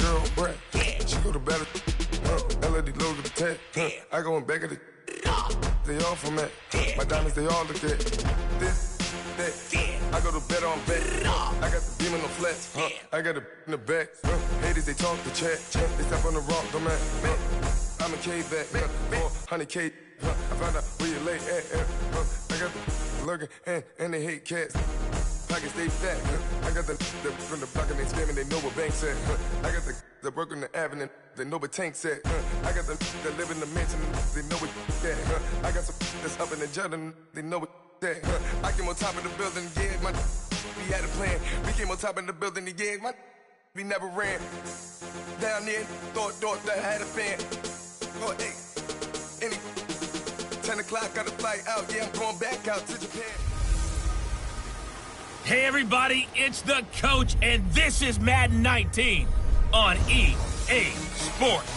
girl, right? She go to battle. LD low to the tech. I go in back of the. They all from that. My diamonds, they all look at. This, that. I go to bed on bed. I got the beam in the flats. I got the in the back. Haters, they talk the chat. They step on the rock, don't man. I'm a K-back. 400K. I found out where you lay at. I got the lurking and they hate cats. Pockets stay fat. I got the from the block and they screaming, they know what banks at. I got the work on the avenue, they know what tanks at. I got the that live in the mansion, they know what that. I got some that's up in the jungle, they know what that. I came on top of the building, yeah, my we had a plan. We came on top of the building, yeah, my we never ran. Down there, thought that had a fan. Oh, hey, any 10 o'clock, got a flight out, yeah, I'm going back out to Japan. Hey everybody, it's the coach, and this is Madden 19 on EA Sports.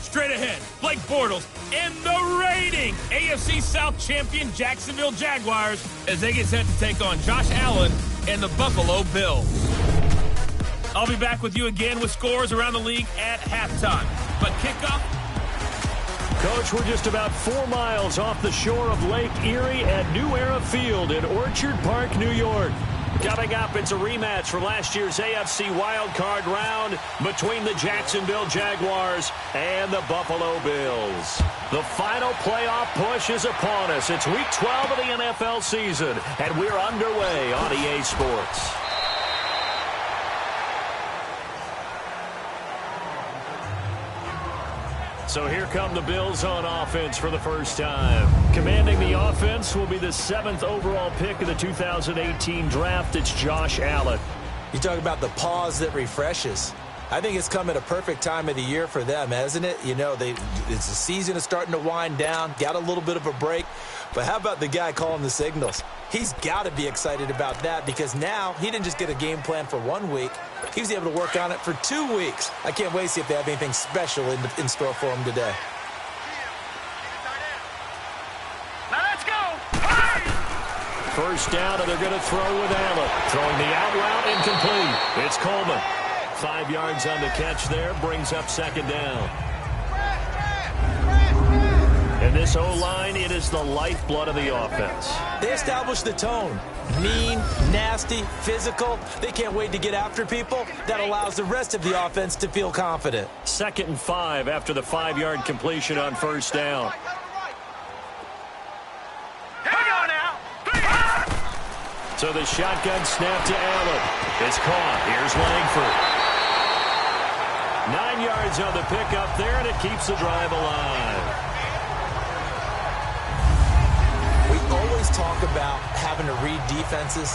Straight ahead, Blake Bortles and the reigning AFC South champion Jacksonville Jaguars as they get set to take on Josh Allen and the Buffalo Bills. I'll be back with you again with scores around the league at halftime. But kickoff. Coach, we're just about 4 miles off the shore of Lake Erie at New Era Field in Orchard Park, New York. Coming up, it's a rematch from last year's AFC wildcard round between the Jacksonville Jaguars and the Buffalo Bills. The final playoff push is upon us. It's Week 12 of the NFL season, and we're underway on EA Sports. So here come the Bills on offense for the first time. Commanding the offense will be the 7th overall pick of the 2018 draft. It's Josh Allen. You talk about the pause that refreshes. I think it's come at a perfect time of the year for them, hasn't it? You know, it's the season is starting to wind down, got a little bit of a break. But how about the guy calling the signals? He's got to be excited about that because now he didn't just get a game plan for 1 week. He was able to work on it for 2 weeks. I can't wait to see if they have anything special in store for him today. Now let's go! First down, and they're going to throw with Allen. Throwing the out route, incomplete. It's Coleman. 5 yards on the catch there, brings up second down. And this O-line, it is the lifeblood of the offense. They established the tone. Mean, nasty, physical. They can't wait to get after people. That allows the rest of the offense to feel confident. 2nd and 5 after the 5-yard completion on first down. So the shotgun snap to Allen. It's caught. Here's Langford. 9 yards on the pickup there, and it keeps the drive alive. We always talk about having to read defenses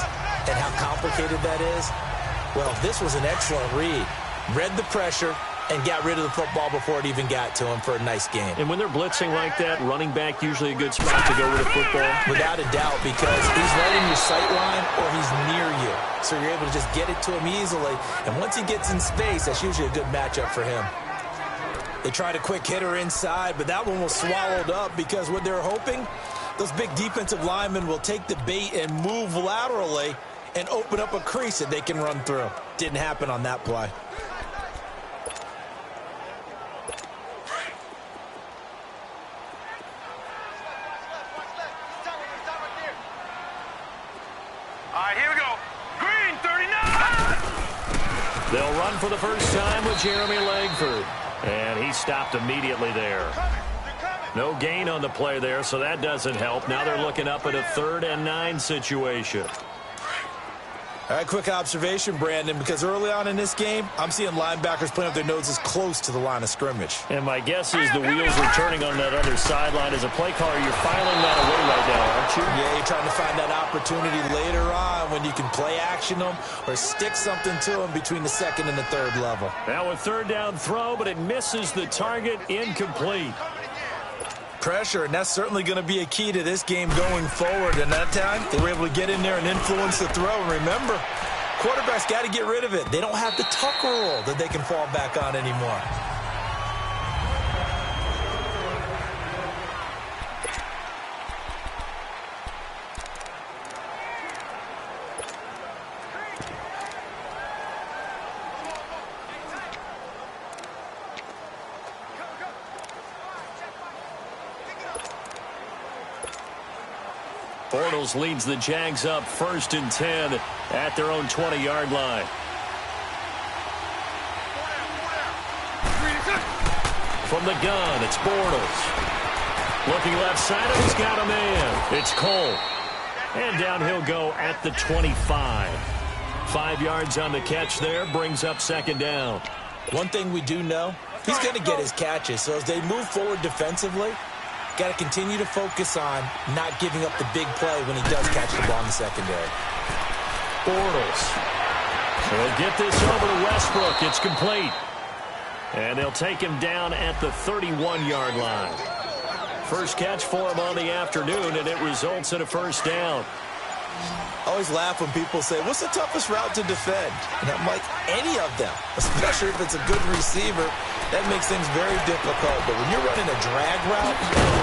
and how complicated that is. Well, this was an excellent read. Read the pressure and got rid of the football before it even got to him for a nice game. And when they're blitzing like that, running back usually a good spot to go with the football? Without a doubt, because he's right in your sight line or he's near you. So you're able to just get it to him easily. And once he gets in space, that's usually a good matchup for him. They tried a quick hitter inside, but that one was swallowed up because what they're hoping, those big defensive linemen will take the bait and move laterally and open up a crease that they can run through. Didn't happen on that play. All right, here we go. Green, 39! They'll run for the first time with Jeremy Langford. And he stopped immediately there. No gain on the play there, so that doesn't help. Now they're looking up at a 3rd and 9 situation. All right, quick observation, Brandon, because early on in this game, I'm seeing linebackers playing with their noses close to the line of scrimmage. And my guess is the wheels are turning on that other sideline. As a play caller, you're filing that away right now, aren't you? Yeah, you're trying to find that opportunity later on when you can play action them or stick something to them between the 2nd and the 3rd level. Now a 3rd down throw, but it misses the target, incomplete. Pressure, and that's certainly going to be a key to this game going forward. And that time, they were able to get in there and influence the throw. And remember, quarterbacks got to get rid of it. They don't have the tuck rule that they can fall back on anymore. Bortles leads the Jags up 1st and 10 at their own 20-yard line. From the gun, it's Bortles. Looking left side, and he's got a man. It's Cole. And down he'll go at the 25. 5 yards on the catch there, brings up 2nd down. One thing we do know, he's going to get his catches. So as they move forward defensively, got to continue to focus on not giving up the big play when he does catch the ball in the secondary. Bortles. He'll get this over to Westbrook. It's complete. And they'll take him down at the 31-yard line. First catch for him on the afternoon, and it results in a 1st down. I always laugh when people say, what's the toughest route to defend? And I'm like, any of them, especially if it's a good receiver. That makes things very difficult. But when you're running a drag route,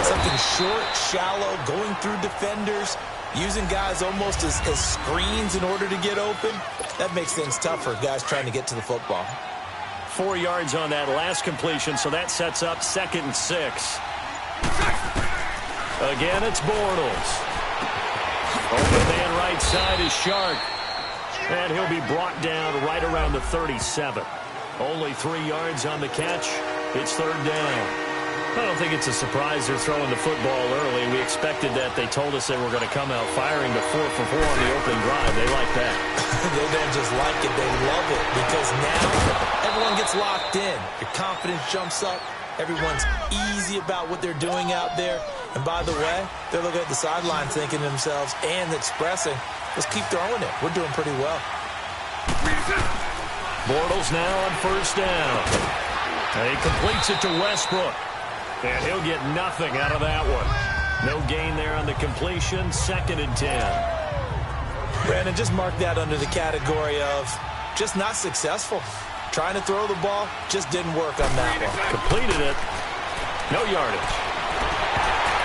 something short, shallow, going through defenders, using guys almost as screens in order to get open, that makes things tough for guys trying to get to the football. 4 yards on that last completion, so that sets up 2nd and 6. Again, it's Bortles. Open man right side is Shark. And he'll be brought down right around the 37. Only 3 yards on the catch. It's 3rd down. I don't think it's a surprise they're throwing the football early. We expected that. They told us they were going to come out firing to 4 for 4 on the opening drive. They like that. They don't just like it. They love it because now everyone gets locked in. Your confidence jumps up. Everyone's easy about what they're doing out there. And by the way, they're looking at the sideline thinking to themselves and expressing, let's keep throwing it. We're doing pretty well. Bortles now on 1st down. And he completes it to Westbrook. And he'll get nothing out of that one. No gain there on the completion. 2nd and 10. Brandon, just mark that under the category of just not successful. Trying to throw the ball, just didn't work on that one. Completed it. No yardage.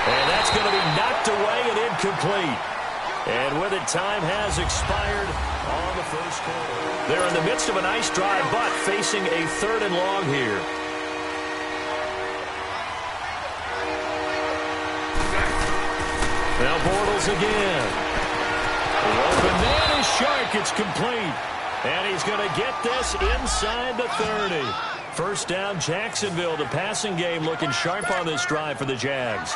And that's going to be knocked away and incomplete. And with it, time has expired on the 1st quarter. They're in the midst of a nice drive, but facing a 3rd and long here. Now Bortles again. The open man is Shark. It's complete. And he's going to get this inside the 30. 1st down, Jacksonville. The passing game looking sharp on this drive for the Jags.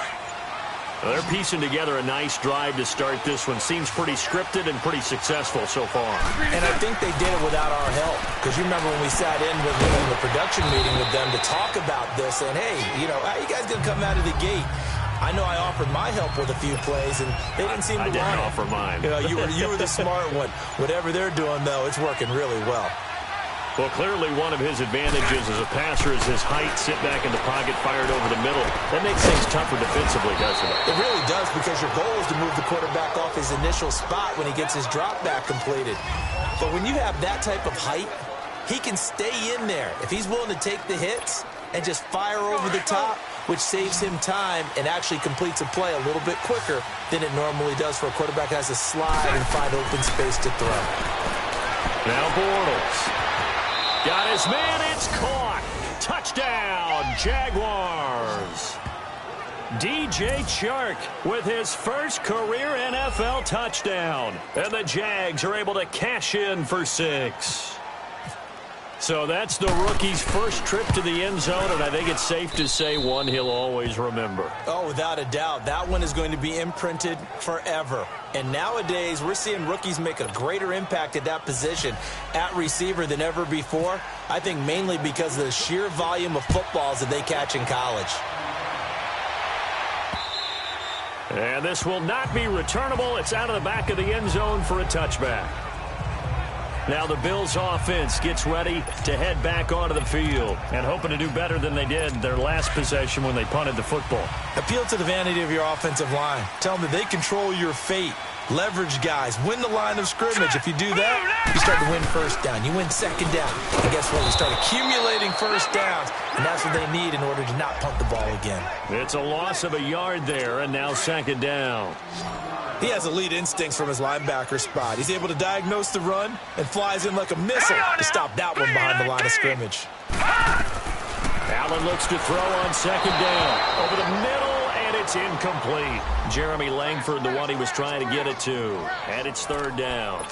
Well, they're piecing together a nice drive to start this one. Seems pretty scripted and pretty successful so far. And I think they did it without our help. Because you remember when we sat in with them in the production meeting with them to talk about this. And, hey, how you guys going to come out of the gate? I know I offered my help with a few plays, and they didn't seem to want it. I didn't offer mine. You were the smart one. Whatever they're doing, though, it's working really well. Well, clearly one of his advantages as a passer is his height. Sit back in the pocket, fired over the middle. That makes things tougher defensively, doesn't it? It really does, because your goal is to move the quarterback off his initial spot when he gets his drop back completed. But when you have that type of height, he can stay in there. If he's willing to take the hits and just fire over the top, which saves him time and actually completes a play a little bit quicker than it normally does for a quarterback that has to slide and find open space to throw. Now Bortles. Got his man, it's caught. Touchdown, Jaguars. DJ Chark with his first career NFL touchdown. And the Jags are able to cash in for 6. So that's the rookie's first trip to the end zone, and I think it's safe to say one he'll always remember. Oh, without a doubt. That one is going to be imprinted forever. And nowadays, we're seeing rookies make a greater impact at that position at receiver than ever before. I think mainly because of the sheer volume of footballs that they catch in college. And this will not be returnable. It's out of the back of the end zone for a touchback. Now the Bills offense gets ready to head back onto the field and hoping to do better than they did their last possession when they punted the football. Appeal to the vanity of your offensive line. Tell them that they control your fate. Leverage guys. Win the line of scrimmage. If you do that, you start to win 1st down. You win 2nd down. And guess what? You start accumulating 1st downs. And that's what they need in order to not punt the ball again. It's a loss of a yard there, and now 2nd down. He has elite instincts from his linebacker spot. He's able to diagnose the run and flies in like a missile to stop that one behind the line of scrimmage. Allen looks to throw on 2nd down. Over the middle, and it's incomplete. Jeremy Langford, the one he was trying to get it to. And it's third down.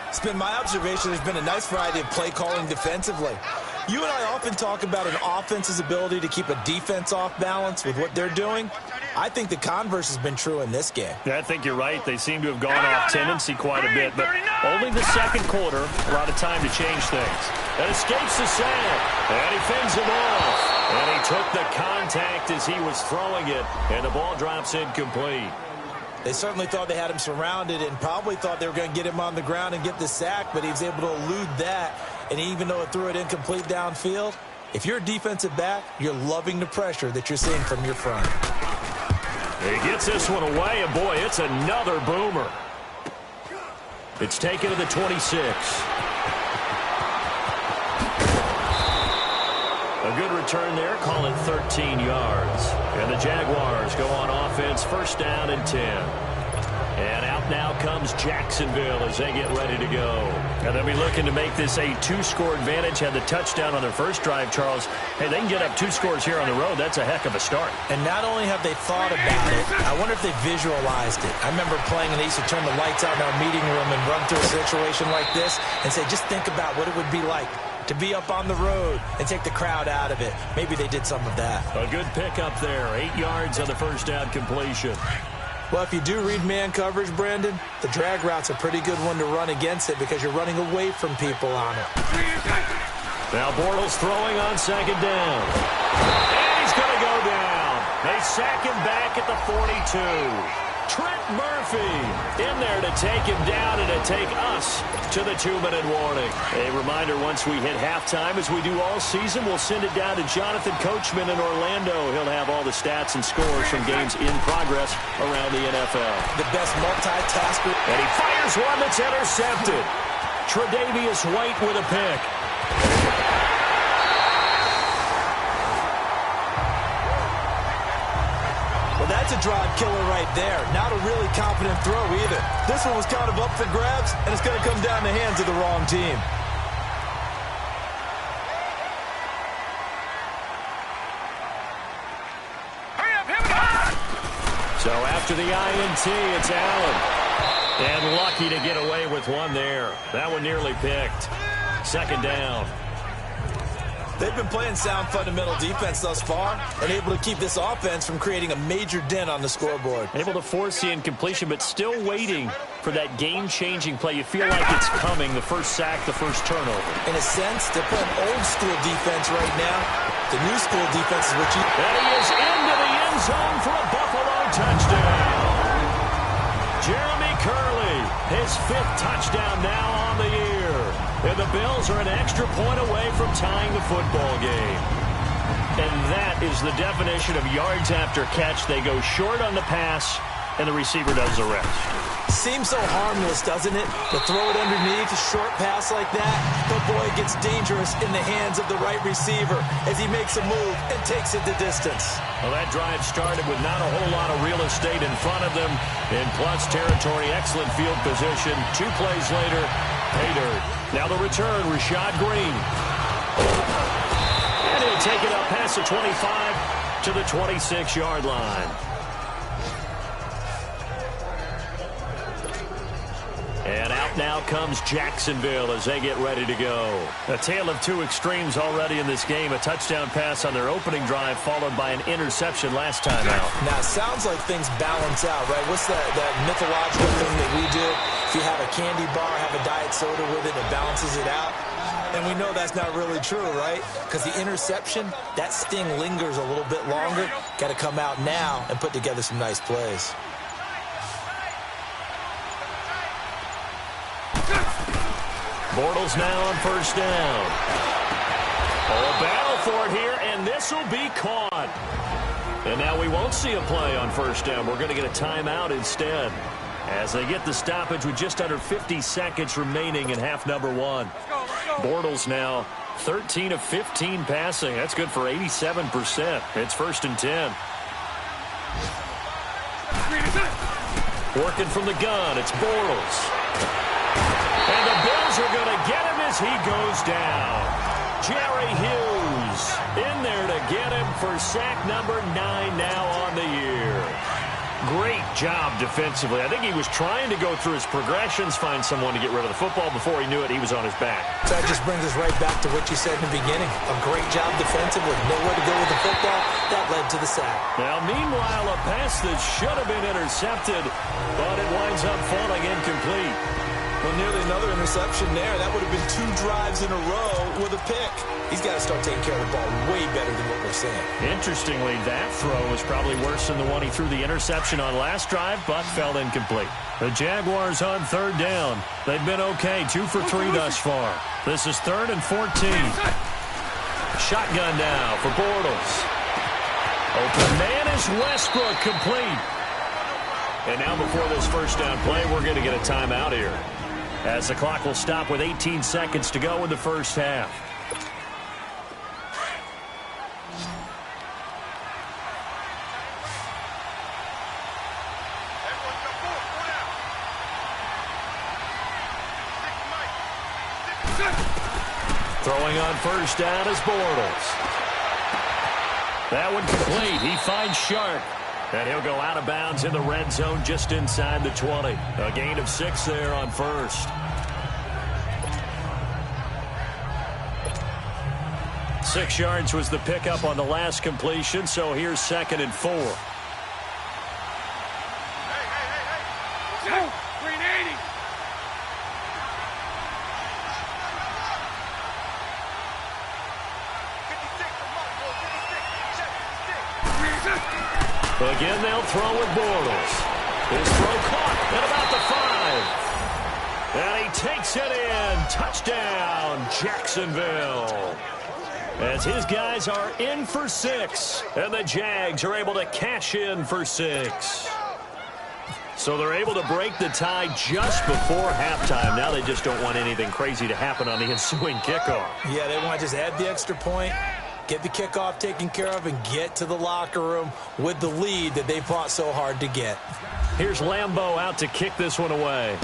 It's been my observation there's been a nice variety of play calling defensively. You and I often talk about an offense's ability to keep a defense off balance with what they're doing. I think the converse has been true in this game. Yeah, I think you're right. They seem to have gone off tendency quite a bit, but only the second quarter, a lot of time to change things. That escapes the sack, and he fends him off. And he took the contact as he was throwing it, and the ball drops incomplete. They certainly thought they had him surrounded and probably thought they were going to get him on the ground and get the sack, but he was able to elude that. And even though it threw it incomplete downfield, if you're a defensive back, you're loving the pressure that you're seeing from your front. He gets this one away, and boy, it's another boomer. It's taken to the 26. A good return there, call it 13 yards. And the Jaguars go on offense, first down and 10. And out now comes Jacksonville as they get ready to go. And they'll be looking to make this a two-score advantage. Had the touchdown on their first drive, Charles. Hey, they can get up 2 scores here on the road. That's a heck of a start. And not only have they thought about it, I wonder if they visualized it. I remember playing and they used to turn the lights out in our meeting room and run through a situation like this and say, just think about what it would be like to be up on the road and take the crowd out of it. Maybe they did some of that. A good pickup there. 8 yards on the first down completion. Well, if you do read man coverage, Brandon, the drag route's a pretty good one to run against it because you're running away from people on it. Now Bortles throwing on second down. And he's going to go down. They sack him back at the 42. Trent Murphy in there to take him down and to take us to the 2-minute warning. A reminder, once we hit halftime, as we do all season, we'll send it down to Jonathan Coachman in Orlando. He'll have all the stats and scores from games in progress around the NFL. The best multitasker. And he fires one that's intercepted. Tre'Davious White with a pick. Well, that's a drive killer right there. Not a really confident throw either. This one was kind of up for grabs, and it's going to come down the hands of the wrong team. Hurry up, here we go! So after the INT, it's Allen. And lucky to get away with one there. That one nearly picked. Second down. They've been playing sound fundamental defense thus far and able to keep this offense from creating a major dent on the scoreboard. Able to force the incompletion, but still waiting for that game-changing play. You feel like it's coming, the first sack, the first turnover. In a sense, they're playing old-school defense right now. The new school defense is what you... And he is into the end zone for a Buffalo touchdown. Jeremy Curley, his 5th touchdown now on the year. And the Bills are an extra point away from tying the football game. And that is the definition of yards after catch. They go short on the pass, and the receiver does the rest. Seems so harmless, doesn't it? To throw it underneath, a short pass like that, but boy, it gets dangerous in the hands of the right receiver as he makes a move and takes it the distance. Well, that drive started with not a whole lot of real estate in front of them. In plus territory, excellent field position. 2 plays later, pay dirt. Now the return, Rashad Green. And he'll take it up past the 25 to the 26-yard line. And out now comes Jacksonville as they get ready to go. A tale of 2 extremes already in this game. A touchdown pass on their opening drive followed by an interception last time out. Now, it sounds like things balance out, right? What's that mythological thing that we do? If you have a candy bar, have a diet soda with it, it balances it out. And we know that's not really true, right? Because the interception, that sting lingers a little bit longer. Got to come out now and put together some nice plays. Bortles now on first down. Oh, a battle for it here, and this will be caught. And now we won't see a play on first down. We're going to get a timeout instead as they get the stoppage with just under 50 seconds remaining in half number 1. Bortles now 13 of 15 passing. That's good for 87%. It's 1st and 10. Working from the gun, it's Bortles. And the Bills are going to get him as he goes down. Jerry Hughes in there to get him for sack number 9 now on the year. Great job defensively. I think he was trying to go through his progressions, find someone to get rid of the football. Before he knew it, he was on his back. So that just brings us right back to what you said in the beginning. A great job defensively. Nowhere to go with the football. That led to the sack. Now, meanwhile, a pass that should have been intercepted, but it winds up falling incomplete. Well, nearly another interception there. That would have been 2 drives in a row with a pick. He's got to start taking care of the ball way better than what we're seeing. Interestingly, that throw was probably worse than the one he threw the interception on last drive, but fell incomplete. The Jaguars on 3rd down. They've been okay, 2 for 3 thus far. This is 3rd and 14. Shotgun now for Bortles. Open man is Westbrook, complete. And now before this first down play, we're going to get a timeout here, as the clock will stop with 18 seconds to go in the first half. Throwing on first down is Bortles. That one complete. He finds Sharp. And he'll go out of bounds in the red zone just inside the 20. A gain of 6 there on first. Six yards was the pickup on the last completion, so here's 2nd and 4. Again, they'll throw with Bortles. His throw caught at about the 5. And he takes it in. Touchdown, Jacksonville. As his guys are in for 6. And the Jags are able to cash in for 6. So they're able to break the tie just before halftime. Now they just don't want anything crazy to happen on the ensuing kickoff. Yeah, they want to just add the extra point, get the kickoff taken care of, and get to the locker room with the lead that they fought so hard to get. Here's Lambeau out to kick this one away.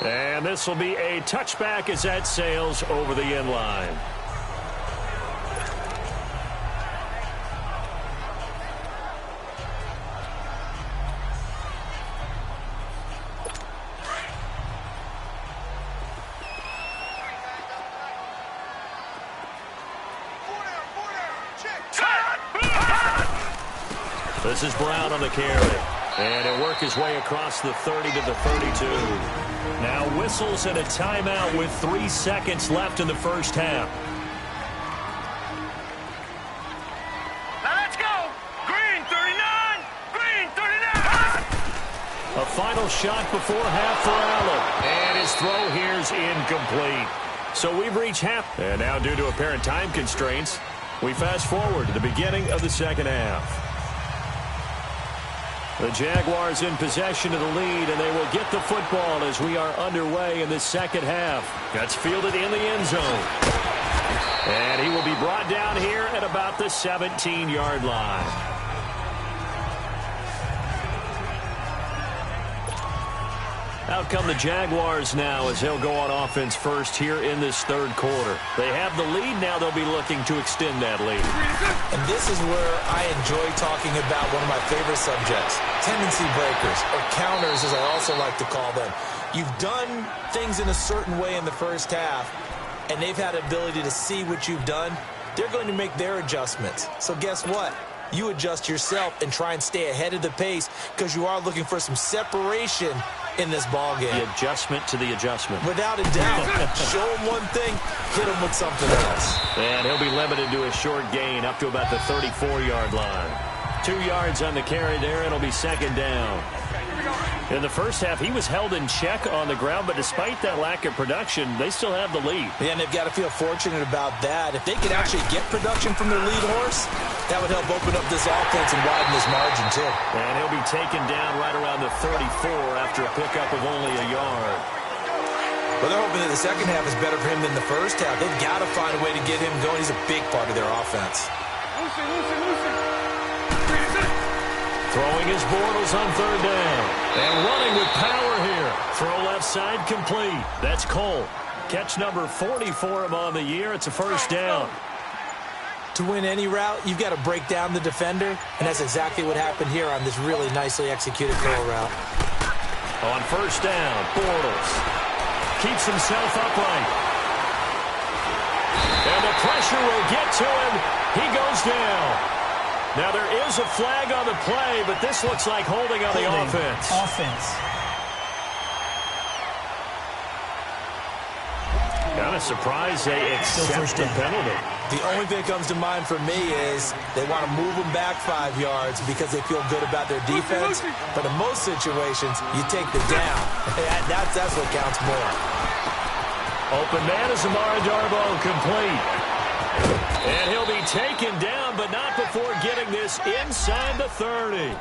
And this will be a touchback as that sails over the end line. This is Brown on the carry. And he'll work his way across the 30 to the 32. Now whistles and a timeout with 3 seconds left in the first half. Now let's go. Green 39. Green 39. A final shot before half for Allen. And his throw here's incomplete. So we've reached half. And now due to apparent time constraints, we fast forward to the beginning of the second half. The Jaguars in possession of the lead, and they will get the football as we are underway in the second half. That's fielded in the end zone. And he will be brought down here at about the 17-yard line. Out come the Jaguars now as they'll go on offense first here in this third quarter. They have the lead. Now they'll be looking to extend that lead. And this is where I enjoy talking about one of my favorite subjects, tendency breakers, or counters as I also like to call them. You've done things in a certain way in the first half, and they've had the ability to see what you've done. They're going to make their adjustments. So guess what? You adjust yourself and try and stay ahead of the pace because you are looking for some separation in this ball game. The adjustment to the adjustment. Without a doubt. Show him one thing, hit him with something else. And he'll be limited to a short gain up to about the 34-yard line. 2 yards on the carry there, and it'll be second down. In the first half, he was held in check on the ground, but despite that lack of production, they still have the lead. Yeah, and they've got to feel fortunate about that. If they could actually get production from their lead horse, that would help open up this offense and widen this margin, too. And he'll be taken down right around the 34 after a pickup of only a yard. Well, they're hoping that the second half is better for him than the first half. They've got to find a way to get him going. He's a big part of their offense. Throwing his Bortles on third down. And running with power here. Throw left side complete. That's Cole. Catch number 40 for him on the year. It's a first down. To win any route, you've got to break down the defender, and that's exactly what happened here on this really nicely executed curl route. On first down, Bortles keeps himself upright. And the pressure will get to him. He goes down. Now there is a flag on the play, but this looks like holding on the offense. Kind of surprised they accept the penalty. The only thing that comes to mind for me is they want to move them back 5 yards because they feel good about their defense. But in most situations, you take the down. That's what counts more. Open man is Amara Darbo, complete. And he'll be taken down, but not before getting this inside the 30.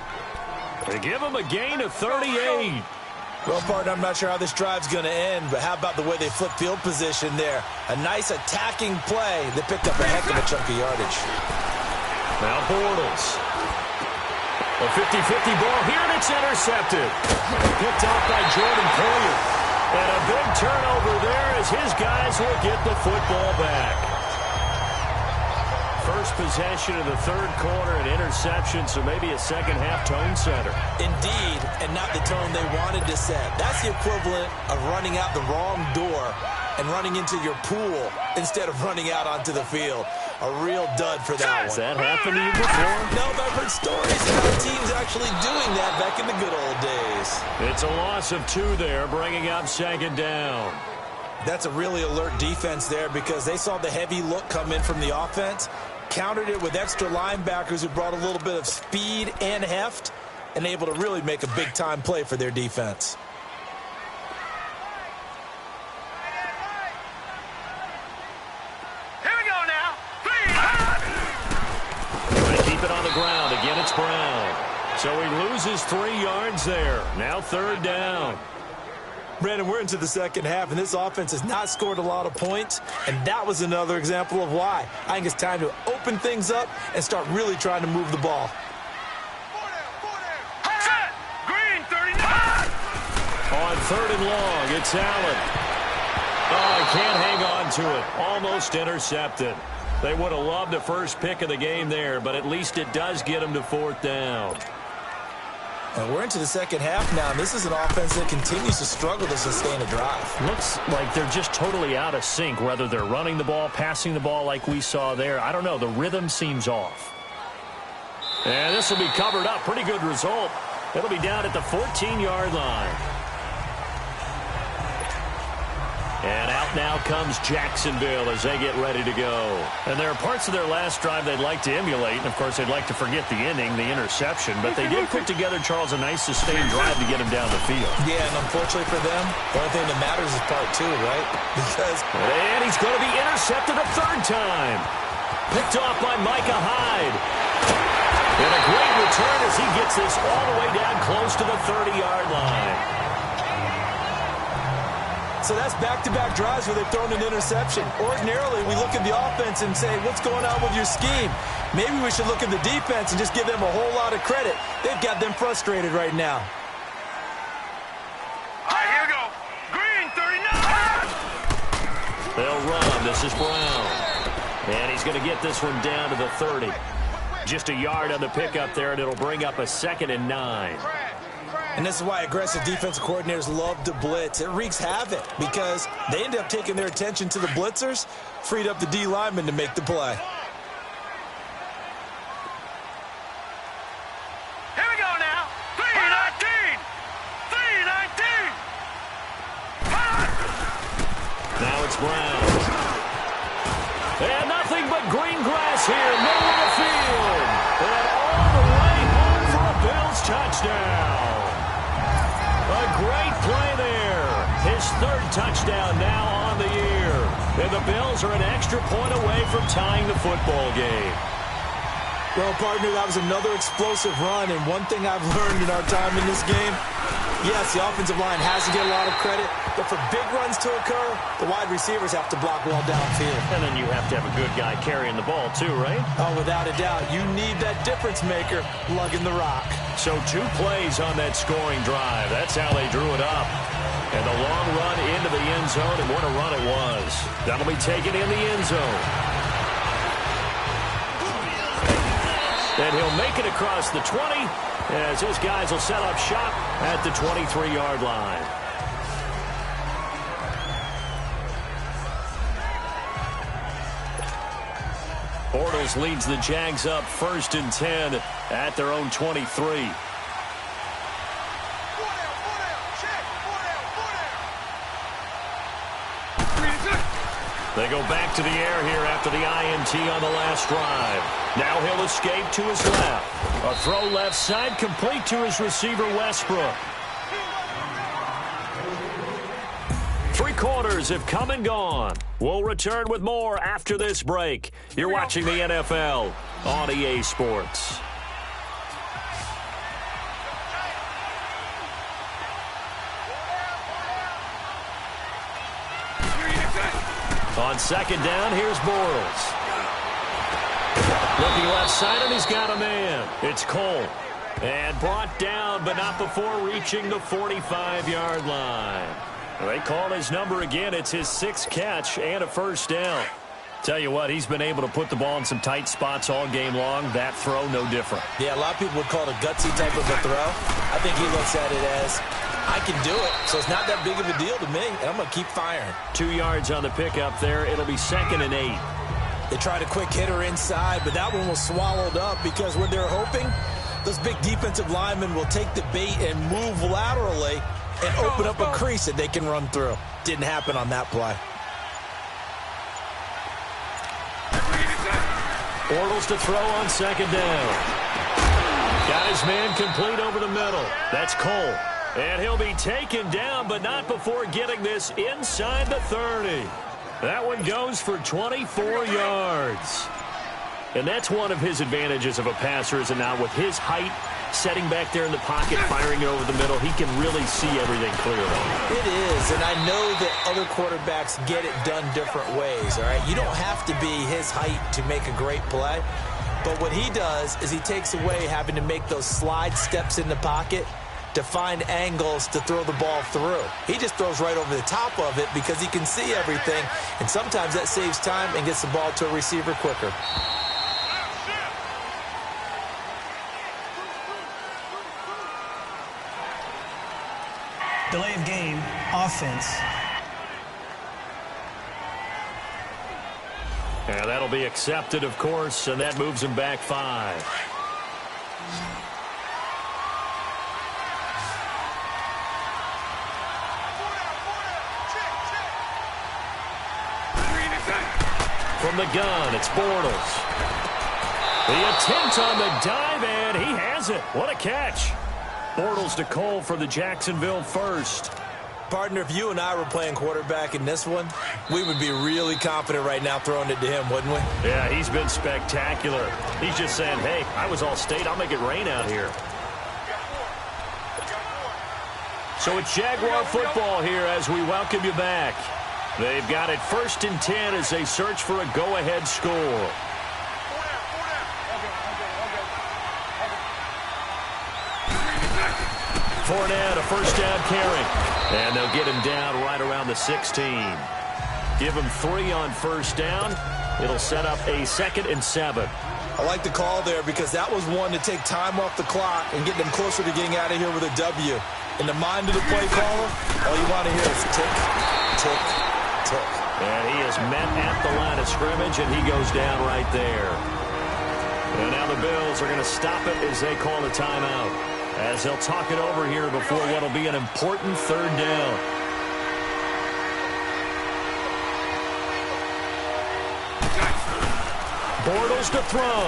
They give him a gain of 38. Well, partner, I'm not sure how this drive's going to end, but how about the way they flip field position there? A nice attacking play that picked up a heck of a chunk of yardage. Now Bortles. A 50-50 ball here, and it's intercepted. Picked off by Jordan Poyer. And a big turnover there as his guys will get the football back. First possession of the third quarter, an interception, so maybe a second-half tone setter. Indeed, and not the tone they wanted to set. That's the equivalent of running out the wrong door and running into your pool instead of running out onto the field. A real dud for that one. Has that happened to you before? No, but I've heard stories about teams actually doing that back in the good old days. It's a loss of 2 there, bringing up second down. That's a really alert defense there because they saw the heavy look come in from the offense, countered it with extra linebackers who brought a little bit of speed and heft, and able to really make a big-time play for their defense. Here we go now. They keep it on the ground. Again, it's Brown. So he loses 3 yards there. Now third down. Brandon, we're into the second half, and this offense has not scored a lot of points, and that was another example of why. I think it's time to open things up and start really trying to move the ball. Set. Green 39. On third and long, it's Allen. Oh, he can't hang on to it. Almost intercepted. They would have loved the first pick of the game there, but at least it does get them to fourth down. And we're into the second half now, and this is an offense that continues to struggle to sustain a drive. Looks like they're just totally out of sync, whether they're running the ball, passing the ball like we saw there. I don't know. The rhythm seems off. And this will be covered up. Pretty good result. It'll be down at the 14-yard line. And out now comes Jacksonville as they get ready to go. And there are parts of their last drive they'd like to emulate. And, of course, they'd like to forget the ending, the interception. But they did put together, Charles, a nice sustained drive to get him down the field. Yeah, and unfortunately for them, the only thing that matters is part 2, right? Because... And he's going to be intercepted a third time. Picked off by Micah Hyde. And a great return as he gets this all the way down close to the 30-yard line. So that's back-to-back drives where they've thrown an interception. Ordinarily, we look at the offense and say, what's going on with your scheme? Maybe we should look at the defense and just give them a whole lot of credit. They've got them frustrated right now. All right, here we go. Green 39. They'll run. This is Brown. And he's going to get this one down to the 30. Just a yard on the pickup there, and it'll bring up a 2nd and 9. And this is why aggressive defensive coordinators love to blitz. It wreaks havoc because they end up taking their attention to the blitzers, freed up the D lineman to make the play. Here we go now. 319. 319. Now it's Brown. And nothing but green grass here, middle of the field. And all the way home for a Bills touchdown. A great play there. His 3rd touchdown now on the year. And the Bills are an extra point away from tying the football game. Well, partner, that was another explosive run, and one thing I've learned in our time in this game, yes, the offensive line has to get a lot of credit, but for big runs to occur, the wide receivers have to block well downfield. And then you have to have a good guy carrying the ball too, right? Oh, without a doubt. You need that difference maker lugging the rock. So 2 plays on that scoring drive. That's how they drew it up. And the long run into the end zone, and what a run it was. That'll be taken in the end zone. And he'll make it across the 20 as his guys will set up shop at the 23-yard line. Bortles leads the Jags up 1st and 10 at their own 23. They go back to the air here after the INT on the last drive. Now he'll escape to his left. A throw left side complete to his receiver, Westbrook. 3 quarters have come and gone. We'll return with more after this break. You're watching the NFL on EA Sports. On 2nd down, here's Bortles. Looking left side, and he's got a man. It's Cole. And brought down, but not before reaching the 45-yard line. They call his number again. It's his 6th catch and a 1st down. Tell you what, he's been able to put the ball in some tight spots all game long. That throw, no different. Yeah, a lot of people would call it a gutsy type of a throw. I think he looks at it as, I can do it, so it's not that big of a deal to me, and I'm going to keep firing. 2 yards on the pickup there. It'll be 2nd and 8. They tried a quick hitter inside, but that one was swallowed up because what they're hoping, those big defensive linemen will take the bait and move laterally and open up a crease that they can run through. Didn't happen on that play. Bortles to throw on 2nd down. Got his man complete over the middle. That's Cole. And he'll be taken down, but not before getting this inside the 30. That one goes for 24 yards. And that's one of his advantages of a passer, is it not? With his height, setting back there in the pocket, firing it over the middle, he can really see everything clearly. It is, and I know that other quarterbacks get it done different ways, all right? You don't have to be his height to make a great play. But what he does is he takes away having to make those slide steps in the pocket to find angles to throw the ball through. He just throws right over the top of it because he can see everything, and sometimes that saves time and gets the ball to a receiver quicker. Delay of game, offense. And that'll be accepted, of course, and that moves him back 5. From the gun, it's Bortles. The attempt on the dive, and he has it. What a catch. Bortles to Cole for the Jacksonville first. Partner, if you and I were playing quarterback in this one, we would be really confident right now throwing it to him, wouldn't we? Yeah, he's been spectacular. He's just saying, hey, I was all state. I'll make it rain out here. So it's Jaguar football here as we welcome you back. They've got it 1st and 10 as they search for a go-ahead score. Fournette, a 1st down carry. And they'll get him down right around the 16. Give him 3 on 1st down. It'll set up a 2nd and 7. I like the call there because that was one to take time off the clock and get them closer to getting out of here with a W. In the mind of the play caller, all you want to hear is tick, tick, tick. And he is met at the line of scrimmage, and he goes down right there. And now the Bills are going to stop it as they call a timeout, as they'll talk it over here before what will be an important 3rd down. Bortles to throw.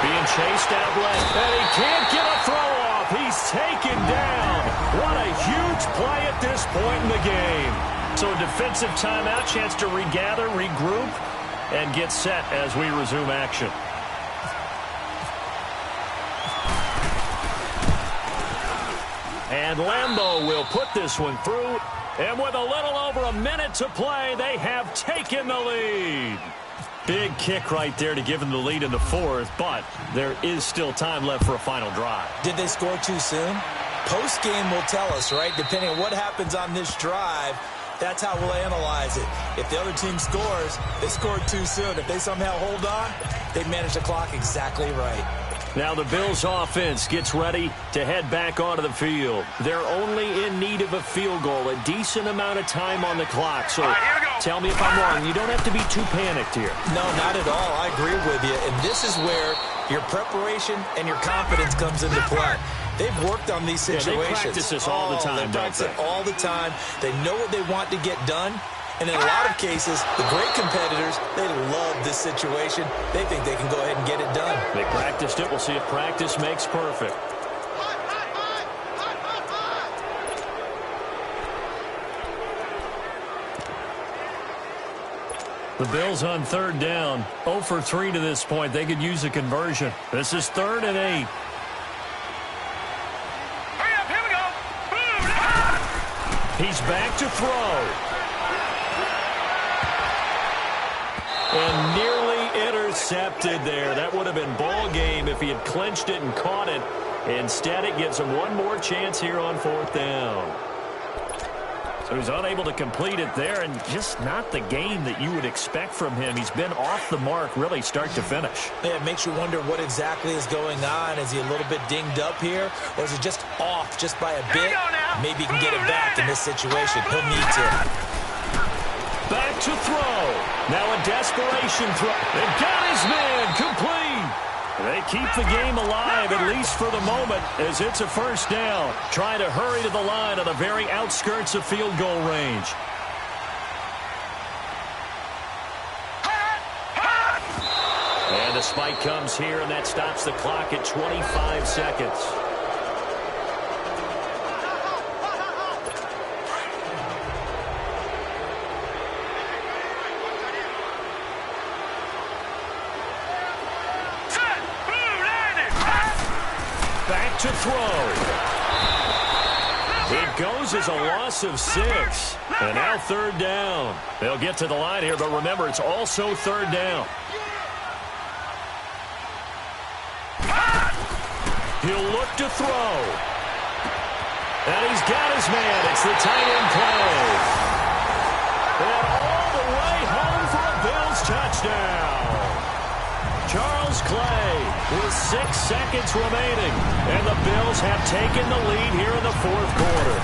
Being chased out left, and he can't get a throw off. He's taken down. What a huge play at this point in the game. So a defensive timeout, chance to regather, regroup, and get set as we resume action. And Lambeau will put this one through. And with a little over a minute to play, they have taken the lead. Big kick right there to give them the lead in the 4th, but there is still time left for a final drive. Did they score too soon? Post-game will tell us, right? Depending on what happens on this drive, that's how we'll analyze it. If the other team scores, they scored too soon. If they somehow hold on, they manage the clock exactly right. Now the Bills offense gets ready to head back onto the field. They're only in need of a field goal, a decent amount of time on the clock. So tell me if I'm wrong. You don't have to be too panicked here. No, not at all. I agree with you. And this is where your preparation and your confidence comes into play. They've worked on these situations. Yeah, they practice this all the time, they practice it all the time. They know what they want to get done. And in a lot of cases, the great competitors, they love this situation. They think they can go ahead and get it done. They practiced it. We'll see if practice makes perfect. The Bills on third down. 0 for 3 to this point. They could use a conversion. This is 3rd and 8. Hurry up, here we go. Boom. He's back to throw. And nearly intercepted there. That would have been ball game if he had clinched it and caught it. Instead, it gives him one more chance here on 4th down. So he's unable to complete it there, and just not the game that you would expect from him. He's been off the mark really start to finish. Yeah, it makes you wonder what exactly is going on. Is he a little bit dinged up here, or is it just off just by a bit? Maybe he can get it back in this situation. He'll need to. Back to throw. Now a desperation throw. And got his man complete. They keep the game alive, at least for the moment, as it's a 1st down. Trying to hurry to the line on the very outskirts of field goal range. And the spike comes here, and that stops the clock at 25 seconds. To throw. It goes as a loss of 6. And now 3rd down. They'll get to the line here, but remember, it's also 3rd down. He'll look to throw. And he's got his man. It's the tight end play. And all the way home for a Bills touchdown. Charles Clay with 6 seconds remaining. And the Bills have taken the lead here in the 4th quarter.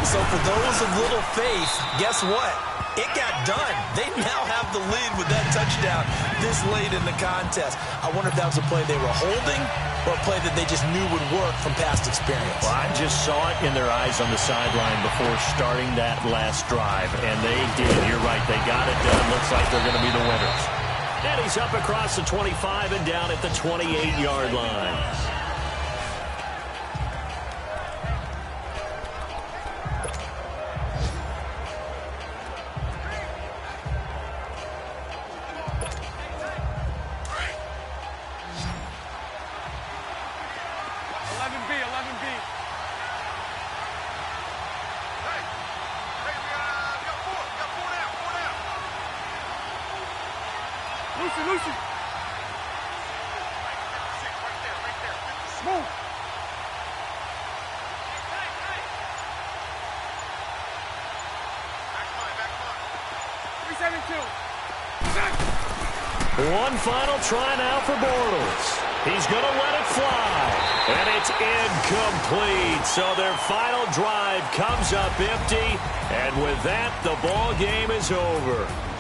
So for those of little faith, guess what? It got done. They now have the lead with that touchdown this late in the contest. I wonder if that was a play they were holding or a play that they just knew would work from past experience. Well, I just saw it in their eyes on the sideline before starting that last drive, and they did. You're right. They got it done. Looks like they're going to be the winners. And he's up across the 25 and down at the 28-yard line. Lucy. Move. One final try now for Bortles. He's going to let it fly. And it's incomplete. So their final drive comes up empty. And with that, the ball game is over.